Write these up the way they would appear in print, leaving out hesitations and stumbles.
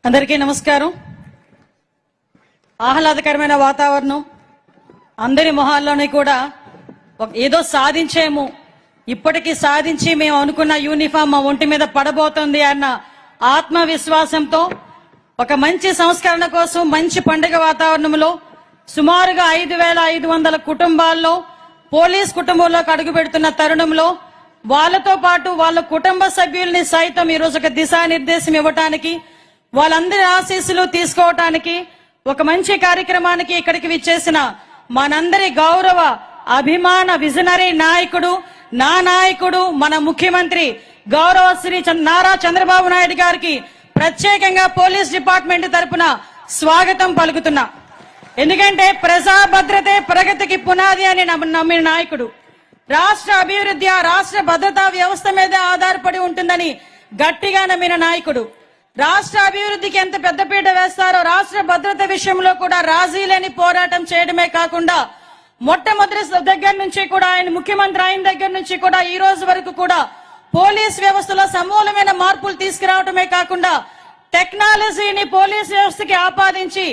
అందరికీ నమస్కారం. ఆహ్లాదకరమైన వాతావరణం, అందరి మొహాల్లోనే కూడా ఏదో సాధించేము, ఇప్పటికీ సాధించి మేము అనుకున్న యూనిఫామ్ మా ఒంటి మీద పడబోతుంది అన్న ఆత్మవిశ్వాసంతో ఒక మంచి సంస్కరణ కోసం మంచి పండుగ వాతావరణంలో సుమారుగా 5,500 కుటుంబాల్లో పోలీస్ కుటుంబంలోకి అడుగు పెడుతున్న తరుణంలో వాళ్ళతో పాటు వాళ్ళ కుటుంబ సభ్యుల్ని సైతం ఈరోజు ఒక దిశానిర్దేశం ఇవ్వటానికి, వాళ్ళందరి ఆశీస్సులు తీసుకోవటానికి ఒక మంచి కార్యక్రమానికి ఇక్కడికి విచ్చేసిన మనందరి గౌరవ అభిమాన విజనరీ నాయకుడు, నా నాయకుడు, మన ముఖ్యమంత్రి గౌరవ శ్రీ నారా చంద్రబాబు నాయుడు గారికి ప్రత్యేకంగా పోలీస్ డిపార్ట్మెంట్ తరపున స్వాగతం పలుకుతున్నా. ఎందుకంటే ప్రజా భద్రతే ప్రగతికి పునాది అని నమ్మిన నాయకుడు, రాష్ట్ర అభివృద్ధి ఆ రాష్ట్ర భద్రతా వ్యవస్థ మీద ఆధారపడి ఉంటుందని గట్టిగా నమ్మిన నాయకుడు, రాష్ట్ర అభివృద్ధికి ఎంత పెద్దపీట వేస్తారో రాష్ట్ర భద్రత విషయంలో కూడా రాజీ లేని పోరాటం చేయడమే కాకుండా మొట్టమొదటి దగ్గర నుంచి కూడా ఆయన ముఖ్యమంత్రి అయిన దగ్గర నుంచి కూడా ఈ రోజు వరకు కూడా పోలీస్ వ్యవస్థలో సమూలమైన మార్పులు తీసుకురావడమే కాకుండా టెక్నాలజీని పోలీస్ వ్యవస్థకి ఆపాదించి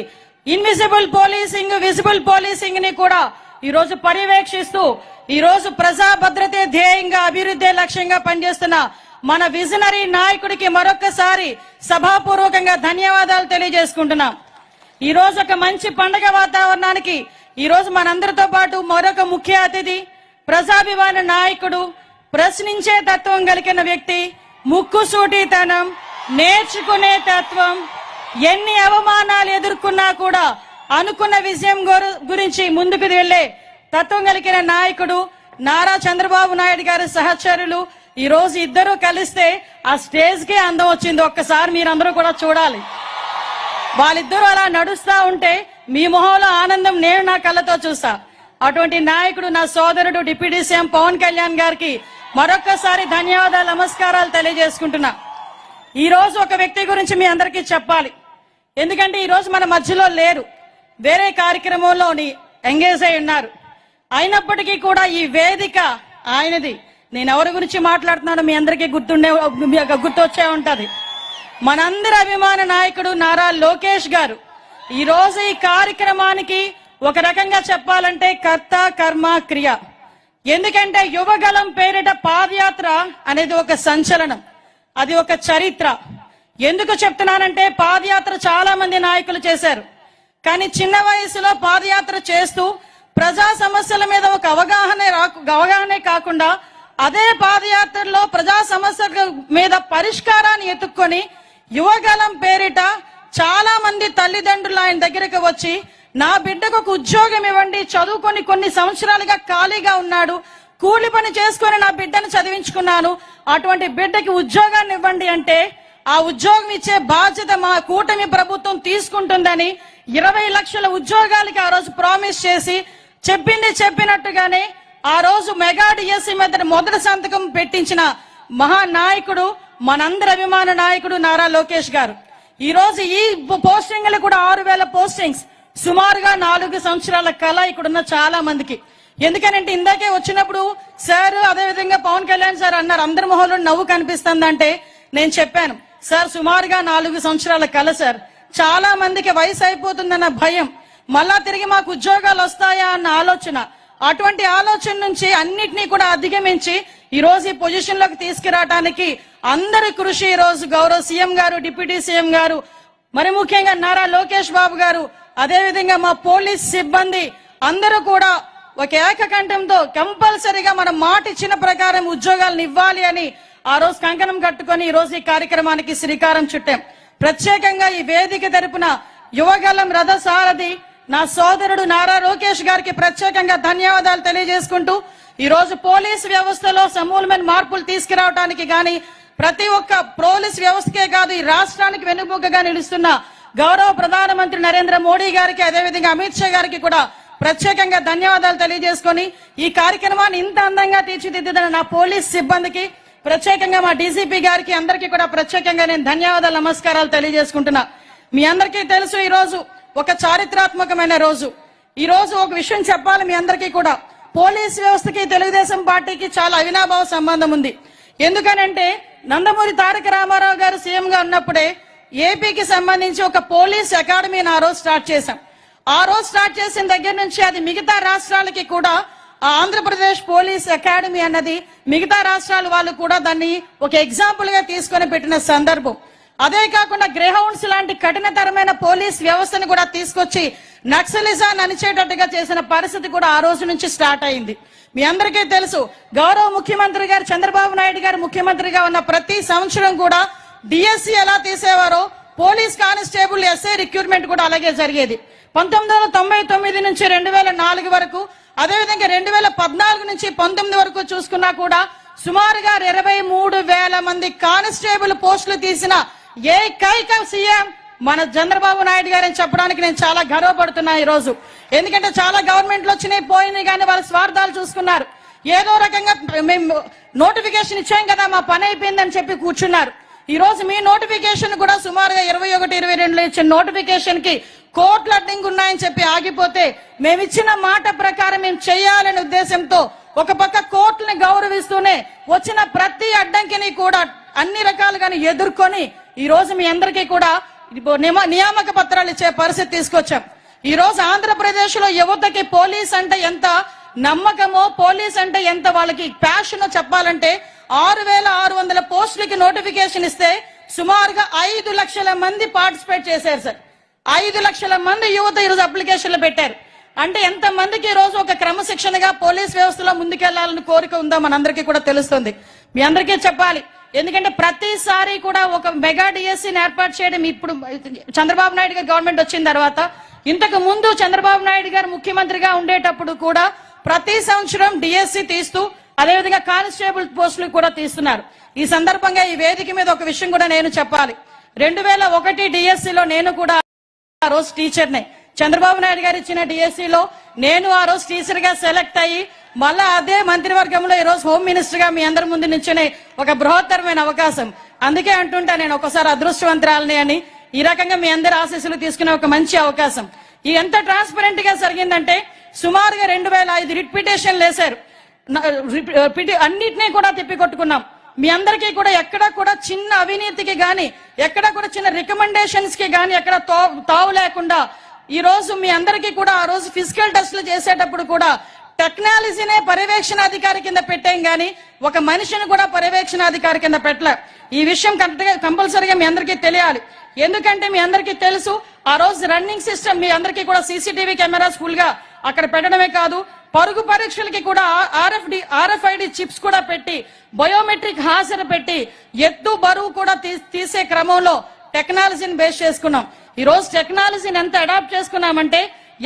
ఇన్విజిబుల్ పోలీసింగ్, విజిబుల్ పోలీసింగ్ ని కూడా ఈ రోజు పర్యవేక్షిస్తూ ఈ రోజు ప్రజా భద్రతే ధ్యేయంగా అభివృద్ధి లక్ష్యంగా పనిచేస్తున్న మన విజనరీ నాయకుడికి మరొక్కసారి సభాపూర్వకంగా ధన్యవాదాలు తెలియజేసుకుంటున్నాం. ఈ రోజు ఒక మంచి పండుగ వాతావరణానికి ఈ రోజు మనందరితో పాటు మరొక ముఖ్య అతిథి, ప్రజాభిమాన నాయకుడు, ప్రశ్నించే తత్వం కలిగిన వ్యక్తి, ముక్కుసూటితనం, నేర్చుకునే తత్వం, ఎన్ని అవమానాలు ఎదుర్కొన్నా కూడా అనుకున్న విజయం గురించి ముందుకు వెళ్లే తత్వం కలిగిన నాయకుడు నారా చంద్రబాబు నాయుడు గారి సహచరులు ఈ రోజు ఇద్దరు కలిస్తే ఆ స్టేజ్ కే అందం వచ్చింది. ఒక్కసారి మీరందరూ కూడా చూడాలి. వాళ్ళిద్దరూ అలా నడుస్తా ఉంటే మీ మొహంలో ఆనందం నేను నా కళ్ళతో చూసా. అటువంటి నాయకుడు నా సోదరుడు డిప్యూటీ సీఎం పవన్ కళ్యాణ్ గారికి మరొక్కసారి ధన్యవాదాలు, నమస్కారాలు తెలియజేసుకుంటున్నా. ఈ రోజు ఒక వ్యక్తి గురించి మీ అందరికీ చెప్పాలి. ఎందుకంటే ఈ రోజు మన మధ్యలో లేరు, వేరే కార్యక్రమంలోని ఎంగేజ్ అయి ఉన్నారు. అయినప్పటికీ కూడా ఈ వేదిక ఆయనది. నేను ఎవరి గురించి మాట్లాడుతున్నానో మీ అందరికీ గుర్తొచ్చే ఉంటది. మనందరి అభిమాన నాయకుడు నారా లోకేష్ గారు ఈ రోజు ఈ కార్యక్రమానికి ఒక రకంగా చెప్పాలంటే కర్త కర్మ క్రియ. ఎందుకంటే యువగలం పేరిట పాదయాత్ర అనేది ఒక సంచలనం, అది ఒక చరిత్ర. ఎందుకు చెప్తున్నానంటే పాదయాత్ర చాలా మంది నాయకులు చేశారు, కానీ చిన్న వయసులో పాదయాత్ర చేస్తూ ప్రజా సమస్యల మీద ఒక అవగాహనే కాకుండా అదే పాదయాత్రలో ప్రజా సమస్యల మీద పరిష్కారాన్ని ఎత్తుక్కొని యువగలం పేరిట చాలా మంది తల్లిదండ్రులు ఆయన దగ్గరకు వచ్చి నా బిడ్డకు ఒక ఉద్యోగం ఇవ్వండి, చదువుకొని కొన్ని సంవత్సరాలుగా ఖాళీగా ఉన్నాడు, కూలి పని చేసుకొని నా బిడ్డను చదివించుకున్నాను, అటువంటి బిడ్డకి ఉద్యోగాన్ని ఇవ్వండి అంటే ఆ ఉద్యోగం ఇచ్చే బాధ్యత మా కూటమి ప్రభుత్వం తీసుకుంటుందని 20 లక్షల ఉద్యోగాలకి ఆ రోజు ప్రామిస్ చేసి చెప్పినట్టుగానే ఆ రోజు మెగా డిఎస్సి మీద మొదటి సంతకం పెట్టించిన మహానాయకుడు మనందరి అభిమాన నాయకుడు నారా లోకేష్ గారు. ఈ రోజు ఈ పోస్టింగ్లు కూడా 6,000 పోస్టింగ్స్, సుమారుగా 4 సంవత్సరాల కళ ఇక్కడున్న చాలా మందికి. ఎందుకనంటే ఇందాకే వచ్చినప్పుడు సార్ అదేవిధంగా పవన్ కళ్యాణ్ సార్ అన్నారు అందరి మొహంలో నవ్వు కనిపిస్తుందంటే నేను చెప్పాను సార్ సుమారుగా 4 సంవత్సరాల కళ సార్. చాలా మందికి వయసు అయిపోతుందన్న భయం, మళ్ళా తిరిగి మాకు ఉద్యోగాలు వస్తాయా అన్న ఆలోచన, అటువంటి ఆలోచన నుంచి అన్నిటినీ కూడా అధిగమించి ఈ రోజు ఈ పొజిషన్ లోకి తీసుకురావడానికి అందరి కృషి ఈ రోజు గౌరవ సీఎం గారు, డిప్యూటీ సీఎం గారు, మరి ముఖ్యంగా నారా లోకేష్ బాబు గారు, అదేవిధంగా మా పోలీస్ సిబ్బంది అందరూ కూడా ఒక ఏకకంఠంతో కంపల్సరీగా మనం మాట ఇచ్చిన ప్రకారం ఉద్యోగాలను ఇవ్వాలి అని ఆ రోజు కంకణం కట్టుకొని ఈ రోజు ఈ కార్యక్రమానికి శ్రీకారం చుట్టాం. ప్రత్యేకంగా ఈ వేదిక తరపున యువగలం రథ సారథి నా సోదరుడు నారా లోకేష్ గారికి ప్రత్యేకంగా ధన్యవాదాలు తెలియజేసుకుంటూ ఈ రోజు పోలీస్ వ్యవస్థలో సమూలమైన మార్పులు తీసుకురావడానికి గాని ప్రతి ఒక్క పోలీస్ వ్యవస్థకే కాదు ఈ రాష్ట్రానికి వెన్నుముకగా నిలుస్తున్న గౌరవ ప్రధానమంత్రి నరేంద్ర మోడీ గారికి, అదేవిధంగా అమిత్ షా గారికి కూడా ప్రత్యేకంగా ధన్యవాదాలు తెలియజేసుకొని ఈ కార్యక్రమాన్ని ఇంత అందంగా తీర్చిదిద్దిన నా పోలీస్ సిబ్బందికి, ప్రత్యేకంగా మా డీసీపీ గారికి అందరికీ కూడా ప్రత్యేకంగా నేను ధన్యవాదాలు, నమస్కారాలు తెలియజేసుకుంటున్నా. మీ అందరికీ తెలుసు ఈ రోజు ఒక చారిత్రాత్మకమైన రోజు. ఈ రోజు ఒక విషయం చెప్పాలి మీ అందరికీ కూడా, పోలీస్ వ్యవస్థకి తెలుగుదేశం పార్టీకి చాలా అవినాభావ సంబంధం ఉంది. ఎందుకనంటే నందమూరి తారక రామారావు గారు సీఎం గా ఉన్నప్పుడే ఏపీకి సంబంధించి ఒక పోలీస్ అకాడమీని ఆ రోజు స్టార్ట్ చేశాం. ఆ రోజు స్టార్ట్ చేసిన దగ్గర నుంచి అది మిగతా రాష్ట్రాలకి కూడా ఆంధ్రప్రదేశ్ పోలీస్ అకాడమీ అన్నది మిగతా రాష్ట్రాల వాళ్ళు కూడా దాన్ని ఒక ఎగ్జాంపుల్ గా తీసుకొని పెట్టిన సందర్భం. అదే కాకుండా గ్రేహౌండ్స్ లాంటి కఠినతరమైన పోలీస్ వ్యవస్థను కూడా తీసుకొచ్చి నక్సలిజాన్ని అణిచేటట్టుగా చేసిన పరిస్థితి కూడా ఆ రోజు నుంచి స్టార్ట్ అయింది. మీ అందరికీ తెలుసు, గౌరవ ముఖ్యమంత్రి గారు చంద్రబాబు నాయుడు గారు ముఖ్యమంత్రిగా ఉన్న ప్రతి సంవత్సరం కూడా డిఎస్సి ఎలా తీసేవారో పోలీస్ కానిస్టేబుల్ ఎస్ఐ రిక్రూట్మెంట్ కూడా అలాగే జరిగేది. 1999 నుంచి 2004 వరకు, అదేవిధంగా 2014 నుంచి 19 వరకు చూసుకున్నా కూడా సుమారుగా 23,000 మంది కానిస్టేబుల్ పోస్టులు తీసిన ఏకైక సీఎం మన చంద్రబాబు నాయుడు గారని చెప్పడానికి నేను చాలా గర్వపడుతున్నా ఈ రోజు. ఎందుకంటే చాలా గవర్నమెంట్లు వచ్చినాయి పోయినాయి కానీ వాళ్ళ స్వార్థాలు చూసుకున్నారు. ఏదో రకంగా మేము నోటిఫికేషన్ ఇచ్చాం కదా మా పని అయిపోయిందని చెప్పి కూర్చున్నారు. ఈ రోజు మీ నోటిఫికేషన్ కూడా సుమారుగా 21-22లో ఇచ్చిన నోటిఫికేషన్ కి కోట్ల అడ్డంకి ఉన్నాయని చెప్పి ఆగిపోతే మేము ఇచ్చిన మాట ప్రకారం మేము చేయాలనే ఉద్దేశంతో ఒక పక్క కోర్టుని గౌరవిస్తూనే వచ్చిన ప్రతి అడ్డంకిని కూడా అన్ని రకాలుగానే ఎదుర్కొని ఈ రోజు మీ అందరికీ కూడా నియామక పత్రాలు ఇచ్చే పరిస్థితి తీసుకొచ్చాం. ఈ రోజు ఆంధ్రప్రదేశ్ లో యువతకి పోలీస్ అంటే ఎంత నమ్మకమో, పోలీస్ అంటే ఎంత వాళ్ళకి ప్యాషనో చెప్పాలంటే 6,600 పోస్టులకి నోటిఫికేషన్ ఇస్తే సుమారుగా 5 లక్షల మంది పార్టిసిపేట్ చేశారు సార్. 5 లక్షల మంది యువత ఈరోజు అప్లికేషన్లు పెట్టారు. అంటే ఎంత మందికి ఈ రోజు ఒక క్రమశిక్షణగా పోలీస్ వ్యవస్థలో ముందుకెళ్లాలని కోరిక ఉందో మనందరికీ కూడా తెలుస్తుంది. మీ అందరికీ చెప్పాలి, ఎందుకంటే ప్రతిసారి కూడా ఒక మెగా డిఎస్సీని ఏర్పాటు చేయడం ఇప్పుడు చంద్రబాబు నాయుడు గారు గవర్నమెంట్ వచ్చిన తర్వాత, ఇంతకు ముందు చంద్రబాబు నాయుడు గారు ముఖ్యమంత్రిగా ఉండేటప్పుడు కూడా ప్రతి సంవత్సరం డిఎస్సీ తీస్తూ అదేవిధంగా కానిస్టేబుల్ పోస్టులు కూడా తీస్తున్నారు. ఈ సందర్భంగా ఈ వేదిక మీద ఒక విషయం కూడా నేను చెప్పాలి. 2001 డిఎస్సీలో నేను కూడా ఆ రోజు టీచర్నే. చంద్రబాబు నాయుడు గారు ఇచ్చిన డిఎస్సీలో నేను ఆ రోజు టీచర్ గా సెలెక్ట్ అయ్యి మళ్ళా అదే మంత్రివర్గంలో ఈ రోజు హోమ్ మినిస్టర్ గా మీ అందరి ముందు నిల్చునే ఒక బృహత్తరమైన అవకాశం. అందుకే అంటుంటా నేను ఒకసారి అదృష్టవంతురాలని అని. ఈ రకంగా మీ అందరి ఆశీస్సులు తీసుకునే ఒక మంచి అవకాశం. ఇది ఎంత ట్రాన్స్పరెంట్ గా జరిగిందంటే సుమారుగా 2005 రిట్ పిటిషన్లు వేశారు. అన్నిటినీ కూడా తిప్పికొట్టుకున్నాం. మీ అందరికీ కూడా ఎక్కడా కూడా చిన్న అవినీతికి గాని, ఎక్కడా కూడా చిన్న రికమెండేషన్స్ కి గాని ఎక్కడ తావు లేకుండా ఈ రోజు మీ అందరికీ కూడా ఆ రోజు ఫిజికల్ టెస్టులు చేసేటప్పుడు కూడా టెక్నాలజీనే పర్యవేక్షణాధికారి కింద పెట్టాం గానీ ఒక మనిషిని కూడా పర్యవేక్షణాధికారి కింద పెట్టలే. ఈ విషయం కంపల్సరీగా మీ అందరికీ తెలియాలి. ఎందుకంటే మీ అందరికీ తెలుసు ఆ రోజు రన్నింగ్ సిస్టమ్ మీ అందరికీ కూడా సీసీటీవీ కెమెరాస్ ఫుల్ గా అక్కడ పెట్టడమే కాదు, పరుగు పరీక్షలకి కూడా RFID చిప్స్ కూడా పెట్టి బయోమెట్రిక్ హాజరు పెట్టి ఎత్తు బరువు కూడా తీసే క్రమంలో టెక్నాలజీని బేస్ చేసుకున్నాం. ఈ రోజు టెక్నాలజీని ఎంత అడాప్ట్ చేసుకున్నామంటే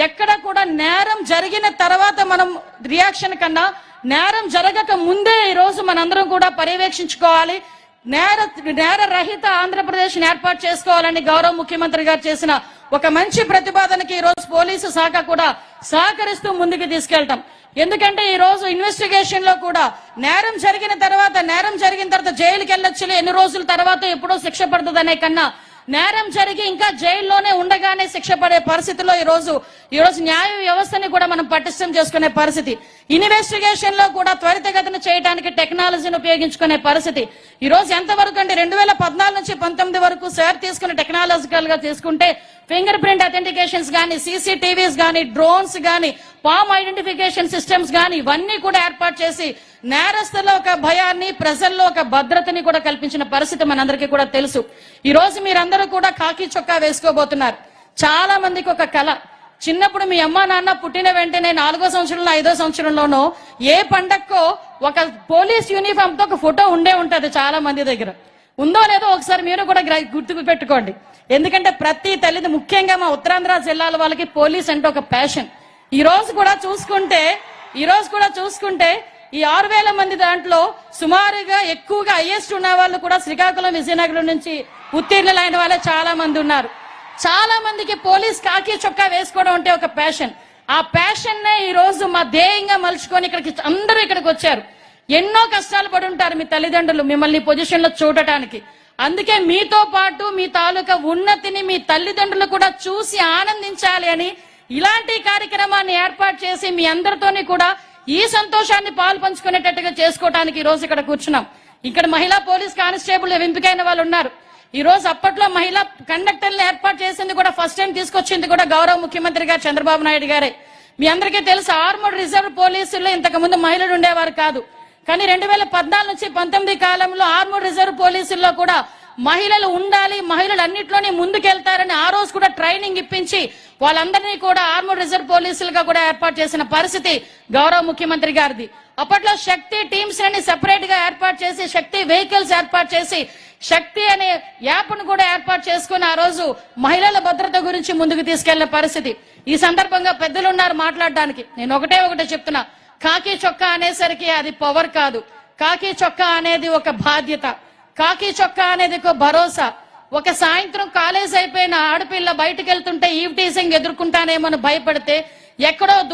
ఎక్కడ కూడా నేరం జరిగిన తర్వాత మనం రియాక్షన్ కన్నా నేరం జరగక ముందే ఈ రోజు మనందరం కూడా పర్యవేక్షించుకోవాలి. నేర రహిత ఆంధ్రప్రదేశ్ ఏర్పాటు చేసుకోవాలని గౌరవ ముఖ్యమంత్రి గారు చేసిన ఒక మంచి ప్రతిపాదనకి ఈ రోజు పోలీసు శాఖ కూడా సహకరిస్తూ ముందుకు తీసుకెళ్తాం. ఎందుకంటే ఈ రోజు ఇన్వెస్టిగేషన్ లో కూడా నేరం జరిగిన తర్వాత జైలుకి వెళ్ళొచ్చులే ఎన్ని రోజుల తర్వాత ఎప్పుడో శిక్ష పడుతుంది అనే కన్నా నేరం జరిగి ఇంకా జైల్లోనే ఉండగానే శిక్ష పడే పరిస్థితిలో ఈ రోజు న్యాయ వ్యవస్థని కూడా మనం పటిష్టం చేసుకునే పరిస్థితి. ఇన్వెస్టిగేషన్ లో కూడా త్వరితగతిన చేయడానికి టెక్నాలజీని ఉపయోగించుకునే పరిస్థితి. ఈ రోజు ఎంతవరకు అంటే 2014 నుంచి 19 వరకు సార్ తీసుకున్న టెక్నాలజికల్ గా తీసుకుంటే ఫింగర్ ప్రింట్ అథెంటికేషన్స్ గానీ, CCTVs గానీ, డ్రోన్స్ గానీ, పామ్ ఐడెంటిఫికేషన్ సిస్టమ్స్ గానీ ఇవన్నీ కూడా ఏర్పాటు చేసి నేరస్తుల్లో ఒక భయాన్ని, ప్రజల్లో ఒక భద్రతని కూడా కల్పించిన పరిస్థితి మనందరికీ కూడా తెలుసు. ఈ రోజు మీరందరూ కూడా కాకి చొక్కా వేసుకోబోతున్నారు. చాలా మందికి ఒక కళ, చిన్నప్పుడు మీ అమ్మా నాన్న పుట్టిన వెంటనే 4వ సంవత్సరంలో 5వ సంవత్సరంలోనో ఏ పండక్కో ఒక పోలీస్ యూనిఫామ్ తో ఒక ఫోటో ఉండే ఉంటది చాలా మంది దగ్గర. ఉందో లేదో ఒకసారి మీరు కూడా గుర్తుకు పెట్టుకోండి. ఎందుకంటే ప్రతి తల్లిది, ముఖ్యంగా మా ఉత్తరాంధ్ర జిల్లాల వాళ్ళకి పోలీస్ అంటే ఒక ప్యాషన్. ఈ రోజు కూడా చూసుకుంటే ఈ 6,000 మంది దాంట్లో సుమారుగా ఎక్కువగా హైయెస్ట్ ఉన్న వాళ్ళు కూడా శ్రీకాకుళం, విజయనగరం నుంచి ఉత్తీర్ణులైన వాళ్ళే చాలా మంది ఉన్నారు. చాలా మందికి పోలీస్ కాకి చొక్కా వేసుకోవడం అంటే ఒక ప్యాషన్. ఆ ప్యాషన్ నే ఈ రోజు మా ధ్యేయంగా మలుచుకొని అందరూ ఇక్కడికి వచ్చారు. ఎన్నో కష్టాలు పడి ఉంటారు మీ తల్లిదండ్రులు మిమ్మల్ని పొజిషన్ లో చూడటానికి. అందుకే మీతో పాటు మీ తాలూకా ఉన్నతిని మీ తల్లిదండ్రులు కూడా చూసి ఆనందించాలి అని ఇలాంటి కార్యక్రమాన్ని ఏర్పాటు చేసి మీ అందరితోని కూడా ఈ సంతోషాన్ని పాలు పంచుకునేటట్టుగా చేసుకోవడానికి ఈ రోజు ఇక్కడ కూర్చున్నాం. ఇక్కడ మహిళా పోలీస్ కానిస్టేబుల్ ఎంపికైన వాళ్ళు ఉన్నారు. ఈ రోజు అప్పట్లో మహిళా కండక్టర్లు ఏర్పాటు చేసింది కూడా ఫస్ట్ టైం తీసుకొచ్చింది కూడా గౌరవ ముఖ్యమంత్రి గారు చంద్రబాబు నాయుడు గారే. మీ అందరికీ తెలుసు ఆర్మడ్ రిజర్వ్ పోలీసుల్లో ఇంతకు ముందు మహిళలు ఉండేవారు కాదు. కానీ 2014 నుంచి 19 కాలంలో ఆర్మడ్ రిజర్వ్ పోలీసుల్లో కూడా మహిళలు ఉండాలి, మహిళలు అన్నింటిలోనే ముందుకెళ్తారని ఆ రోజు కూడా ట్రైనింగ్ ఇప్పించి వాళ్ళందరినీ కూడా ఆర్మడ్ రిజర్వ్ పోలీసులుగా కూడా ఏర్పాటు చేసిన పరిస్థితి గౌరవ ముఖ్యమంత్రి గారిది. అప్పట్లో శక్తి టీమ్స్ ని సెపరేట్ గా ఏర్పాటు చేసి, శక్తి వెహికల్స్ ఏర్పాటు చేసి, శక్తి అనే యాప్ ను కూడా ఏర్పాటు చేసుకుని ఆ రోజు మహిళల భద్రత గురించి ముందుకు తీసుకెళ్లిన పరిస్థితి. ఈ సందర్భంగా పెద్దలు ఉన్నారు మాట్లాడడానికి. నేను ఒకటే చెప్తున్నా, కాకి చొక్కా అనేసరికి అది పవర్ కాదు. కాకి చొక్కా అనేది ఒక బాధ్యత, కాకి చొక్కా అనేది ఒక భరోసా. ఒక సాయంత్రం కాలేజ్ అయిపోయిన ఆడపిల్ల బయటకు వెళ్తుంటే ఈవ్ టీజింగ్ ఎదుర్కొంటానేమో భయపడితే ఎక్కడో